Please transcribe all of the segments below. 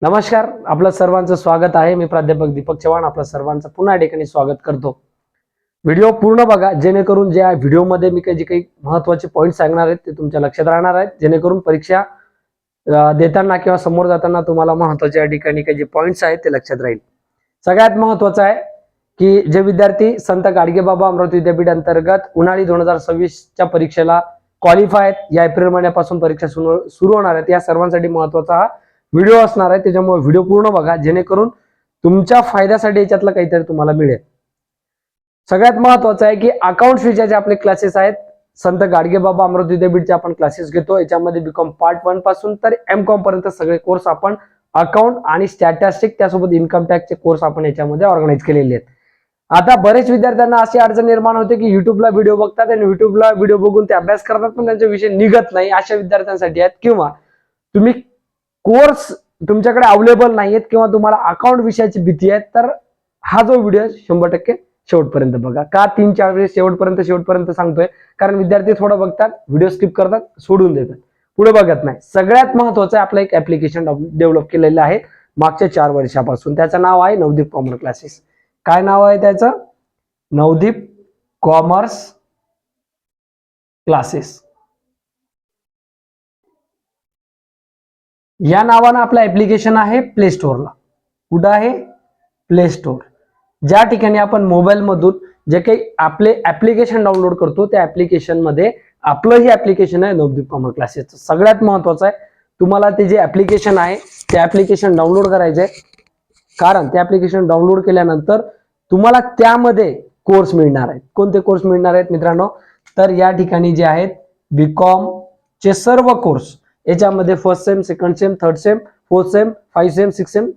नमस्कार, आपलं सर्वांचं स्वागत आहे. मी प्राध्यापक दीपक चव्हाण आपलं सर्वांचं पुन्हा ठिकाणी स्वागत करतो. व्हिडिओ पूर्ण बघा, जेणेकरून ज्या व्हिडिओमध्ये मी जे काही महत्त्वाचे पॉईंट सांगणार आहेत ते तुमच्या लक्षात राहणार आहेत, जेणेकरून परीक्षा देताना किंवा समोर जाताना तुम्हाला महत्त्वाच्या ठिकाणी काही जे पॉईंट्स आहेत ते लक्षात राहील. सगळ्यात महत्त्वाचं आहे की जे विद्यार्थी संत गाडगेबाबा अमरावती विद्यापीठ अंतर्गत उन्हाळी 2026च्या परीक्षेला क्वालिफाय आहेत, या एप्रिल महिन्यापासून परीक्षा सुरू होणार आहेत, या सर्वांसाठी महत्त्वाचा हा व्हिडिओ असणार आहे. त्याच्यामुळे व्हिडिओ पूर्ण बघा, जेणेकरून तुमच्या फायद्यासाठी याच्यातलं काहीतरी तुम्हाला मिळेल. सगळ्यात महत्त्वाचं आहे की अकाउंट विषयाचे जे आपले क्लासेस आहेत, संत गाडगेबाबा अमरावती विद्यापीठचे आपण क्लासेस घेतो. याच्यामध्ये बीकॉम पार्ट 1 पासून तर एमकॉम पर्यंत सगळे कोर्स आपण अकाउंट आणि स्टॅटिस्टिक त्यासोबत इन्कम टॅक्सचे कोर्स आपण याच्यामध्ये ऑर्गनाइज केलेले आहेत. आता बरेच विद्यार्थ्यांना अशी अडचण निर्माण होते की युट्यूबला व्हिडिओ बघतात आणि युट्यूबला व्हिडिओ बघून ते अभ्यास करतात, पण त्यांचा विषय निघत नाही. अशा विद्यार्थ्यांसाठी आहेत, किंवा तुम्ही कोर्स तुमच्याकडे अवेलेबल नाहीयेत किंवा तुम्हाला अकाउंट विषयाची भीती आहे, तर हा जो व्हिडिओ 100% शेवटपर्यंत बघा. का 3-4 वेळेस शेवटपर्यंत सांगतोय, कारण विद्यार्थी थोडं बघतात, व्हिडिओ स्किप करतात, सोडून देतात, पुढे बघत नाही. सगळ्यात महत्त्वाचं आहे, आपलं एक ऍप्लिकेशन डेव्हलप केलेलं आहे मागच्या 4 वर्षापासून. त्याचं नाव आहे नवदीप कॉमर्स क्लासेस. काय नाव आहे त्याचं? Navdeep commerce classes. या नावानं आपलं ऍप्लिकेशन आहे प्ले स्टोअरला. कुठं आहे? Play store. ज्या ठिकाणी आपण मोबाईल मधून जे काही आपले ऍप्लिकेशन डाउनलोड करतो, त्या ऍप्लिकेशन मध्ये आपलं हे ऍप्लिकेशन आहे नवदीप कॉमर्स क्लासेस. सगळ्यात महत्वाचं आहे, तुम्हाला ते जे ऍप्लिकेशन आहे ते ऍप्लिकेशन डाउनलोड करायचंय, कारण ते ऍप्लिकेशन डाउनलोड केल्यानंतर तुम्हाला त्यामध्ये कोर्स मिळणार आहेत. कोणते कोर्स मिळणार आहेत मित्रांनो? तर या ठिकाणी जे आहेत बीकॉम चे सर्व कोर्स, याच्यामध्ये first sem, second same, third same, fourth same, 5 same, 6 same,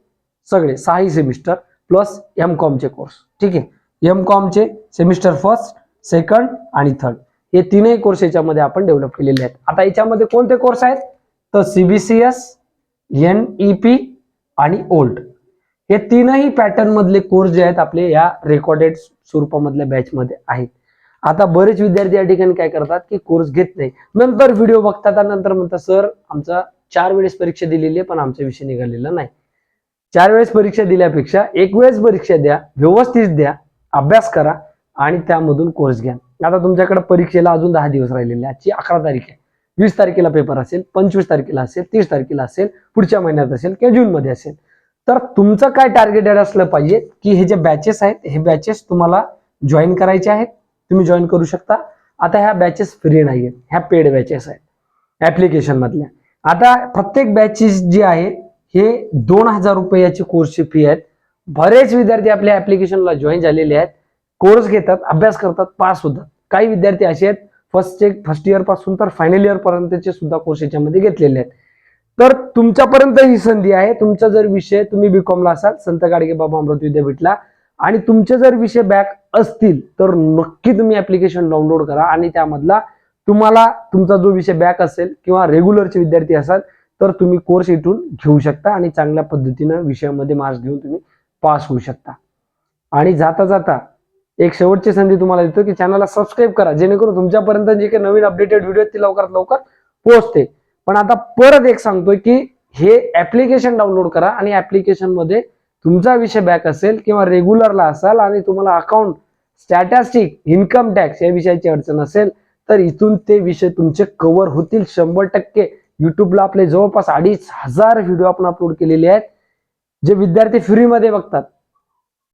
सगळे 6 सेमिस्टर प्लस एमकॉम चे कोर्स. ठीक आहे, एमकॉम चे सेमिस्टर फर्स्ट, सेकंड आणि थर्ड हे तीनही कोर्स याच्यामध्ये आपण डेव्हलप केलेले आहेत. आता याच्यामध्ये कोणते कोर्स आहेत? तर सीबीसीएस, एनईपी आणि ओल्ड हे तीनही पॅटर्न मधले कोर्स जे आहेत आपले या रेकॉर्डेड स्वरूपामधल्या बॅच मध्ये आहेत. आता बरेच विद्यार्थी या ठिकाणी काय करतात की कोर्स घेत नाही, नंतर व्हिडिओ बघतात आणि नंतर म्हणतात सर आमचा 4 वेळेस परीक्षा दिलेली आहे पण आमचा विषय निघालेला नाही. 4 वेळेस परीक्षा दिल्यापेक्षा 1 वेळेस परीक्षा द्या, व्यवस्थित द्या, अभ्यास करा आणि त्यामधून कोर्स घ्या. आता तुमच्याकडे परीक्षेला अजून 10 दिवस राहिलेले. आजची 11 तारीख आहे, 20 तारखेला पेपर असेल, 25 तारखेला असेल, 30 तारखेला असेल, पुढच्या महिन्यात असेल किंवा जून मध्ये असेल. तर तुमचं काय टार्गेटेड असलं पाहिजे की हे जे बॅचेस आहेत हे बॅचेस तुम्हाला जॉईन करायचे आहेत. तुम्ही जॉईन करू शकता. आता ह्या बॅचेस फ्री नाहीयेत, ह्या पेड बॅचेस आहेत ऍप्लिकेशन मधल्या. आता प्रत्येक बॅचेस जी आहे हे 2000 रुपयाची कोर्सची फी आहेत. बरेच विद्यार्थी आपल्या ऍप्लिकेशनला जॉईन झालेले आहेत, कोर्स घेतात, अभ्यास करतात, पास होतात. काही विद्यार्थी असे आहेत फर्स्ट इयर पासून तर फायनल इयर पर्यंतचे सुद्धा कोर्स याच्यामध्ये घेतलेले आहेत. तर तुमच्यापर्यंत ही संधी आहे. तुमचा जर विषय, तुम्ही बीकॉमला असाल संत गाडगेबाबा अमरावती विद्यापीठला, आणि तुमचे जर विषय बॅक असतील तर नक्की तुम्ही ऍप्लिकेशन डाउनलोड करा आणि त्यामधला तुम्हाला तुमचा जो विषय बॅक असेल किंवा रेग्युलरचे विद्यार्थी असाल तर तुम्ही कोर्स इथून घेऊ शकता आणि चांगल्या पद्धतीनं विषयामध्ये मार्क्स घेऊन तुम्ही पास होऊ शकता. आणि जाता जाता एक शेवटची संधी तुम्हाला देतो की चॅनलला सबस्क्राईब करा, जेणेकरून तुमच्यापर्यंत जे काही नवीन अपडेटेड व्हिडिओ ती लवकरात लवकर पोहोचते. पण आता परत एक सांगतोय की हे ऍप्लिकेशन डाउनलोड करा आणि ऍप्लिकेशन मध्ये तुमचा विषय बॅक असेल किंवा रेग्युलरला असाल आणि तुम्हाला अकाउंट, स्टॅटिस्टिक, इन्कम टॅक्स या विषयाची अडचण असेल तर इथून ते विषय तुमचे कव्हर होतील 100%. युट्यूबला आपले जवळपास 2500 व्हिडिओ आपण अपलोड केलेले आहेत, जे विद्यार्थी फ्रीमध्ये बघतात.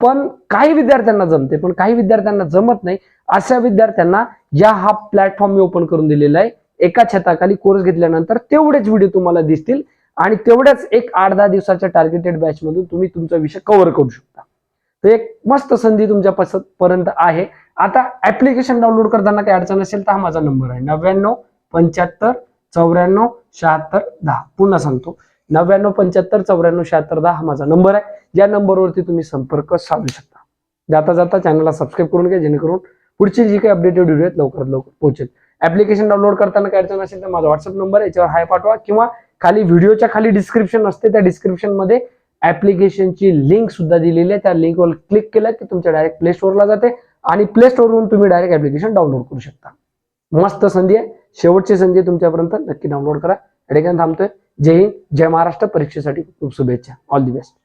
पण काही विद्यार्थ्यांना जमते, पण काही विद्यार्थ्यांना जमत नाही. अशा विद्यार्थ्यांना हा प्लॅटफॉर्म मी ओपन करून दिलेला आहे. एका छताखाली कोर्स घेतल्यानंतर तेवढेच व्हिडिओ तुम्हाला दिसतील आणि तेवढ्याच एक 8-10 दिवसाच्या टार्गेटेड बॅच मधून तुम्ही तुमचा विषय कव्हर करू शकता. तर एक मस्त संधी तुमच्या पर्यंत आहे. आता ऍप्लिकेशन डाउनलोड करताना काही अडचण असेल तर हा माझा नंबर आहे 99 75 94 76 10. पुन्हा सांगतो 99 75 94 76 10 हा माझा नंबर आहे. या नंबरवरती तुम्ही संपर्क साधू शकता. जाता जाता चॅनलला सबस्क्राईब करून घ्या, जेणेकरून पुढची जी काही अपडेटेड व्हिडिओ आहेत लवकरात लवकर पोहोचेल. ऍप्लिकेशन डाउनलोड करताना काही अडचण असेल तर माझा व्हॉट्सअप नंबर आहे, याच्यावर हाय पाठवा किंवा खाली व्हिडिओच्या खाली डिस्क्रिप्शन असते, त्या डिस्क्रिप्शन मध्ये ऍप्लिकेशनची लिंक सुद्धा दिलेली आहे. त्या लिंकवर क्लिक केलं की तुमच्या डायरेक्ट प्ले स्टोअरला जाते आणि प्ले स्टोअरवरून तुम्ही डायरेक्ट ऍप्लिकेशन डाउनलोड करू शकता. मस्त संधी आहे, शेवटची संधी तुमच्यापर्यंत. नक्की डाउनलोड करा. या ठिकाणी थांबतोय. जय हिंद, जय महाराष्ट्र. परीक्षेसाठी खूप शुभेच्छा. All the best.